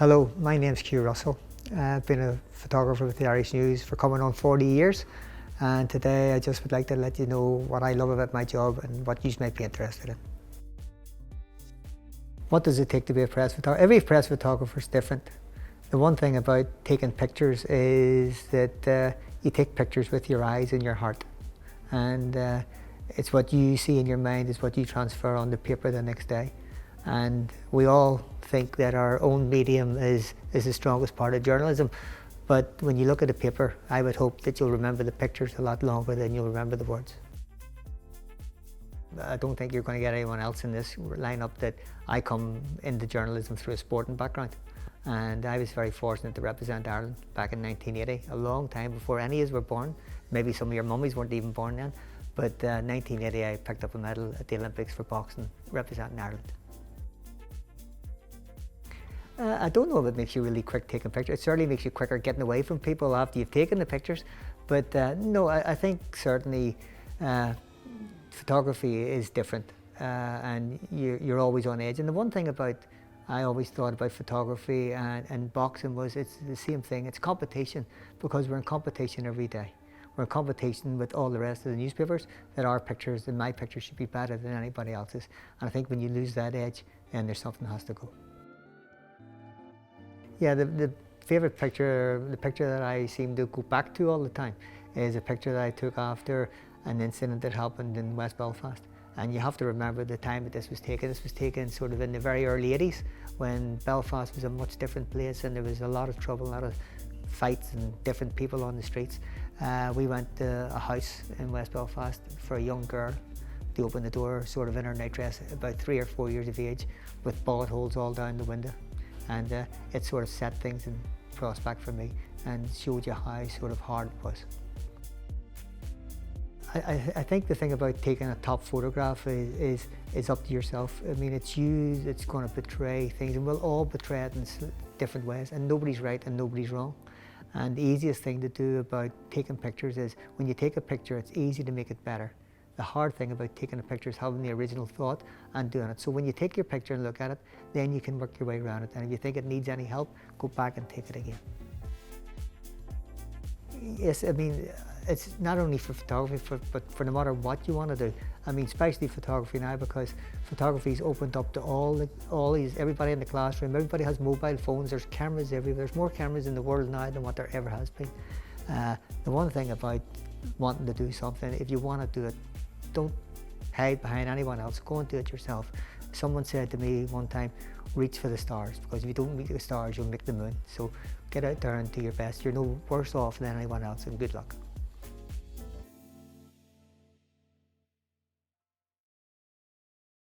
Hello, my name's Hugh Russell. I've been a photographer with the Irish News for coming on 40 years, and today I just would like to let you know what I love about my job and what you might be interested in. What does it take to be a press photographer? Every press photographer is different. The one thing about taking pictures is that you take pictures with your eyes and your heart, and it's what you see in your mind is what you transfer on the paper the next day. And we all think that our own medium is the strongest part of journalism, but when you look at a paper, I would hope that you'll remember the pictures a lot longer than you'll remember the words. I don't think you're going to get anyone else in this lineup that I come into journalism through a sporting background, and I was very fortunate to represent Ireland back in 1980, a long time before any of us were born. Maybe some of your mummies weren't even born then, but 1980 I picked up a medal at the Olympics for boxing representing Ireland. I don't know if it makes you really quick taking pictures. It certainly makes you quicker getting away from people after you've taken the pictures. But no, I think certainly photography is different, and you're always on edge. And the one thing I always thought about photography and boxing was it's the same thing. It's competition, because we're in competition every day. We're in competition with all the rest of the newspapers that our pictures and my pictures should be better than anybody else's. And I think when you lose that edge, then there's something that has to go. Yeah, the favourite picture, the picture that I seem to go back to all the time is a picture that I took after an incident that happened in West Belfast. And you have to remember the time that this was taken. This was taken sort of in the very early 80s when Belfast was a much different place and there was a lot of trouble, a lot of fights and different people on the streets. We went to a house in West Belfast for a young girl. They opened the door sort of in her nightdress, about 3 or 4 years of age, with bullet holes all down the window. And it sort of set things in prospect for me and showed you how sort of hard it was. I think the thing about taking a top photograph is up to yourself. I mean, it's you that's going to portray things, and we'll all portray it in different ways, and nobody's right and nobody's wrong. And the easiest thing to do about taking pictures is when you take a picture, it's easy to make it better. The hard thing about taking a picture is having the original thought and doing it. So when you take your picture and look at it, then you can work your way around it. And if you think it needs any help, go back and take it again. Yes, I mean, it's not only for photography, but for no matter what you want to do. I mean, especially photography now, because photography's opened up to everybody in the classroom. Everybody has mobile phones. There's cameras everywhere. There's more cameras in the world now than what there ever has been. The one thing about wanting to do something, if you want to do it, don't hide behind anyone else. Go and do it yourself. Someone said to me one time, reach for the stars, because if you don't meet the stars, you'll make the moon. So get out there and do your best. You're no worse off than anyone else, and good luck.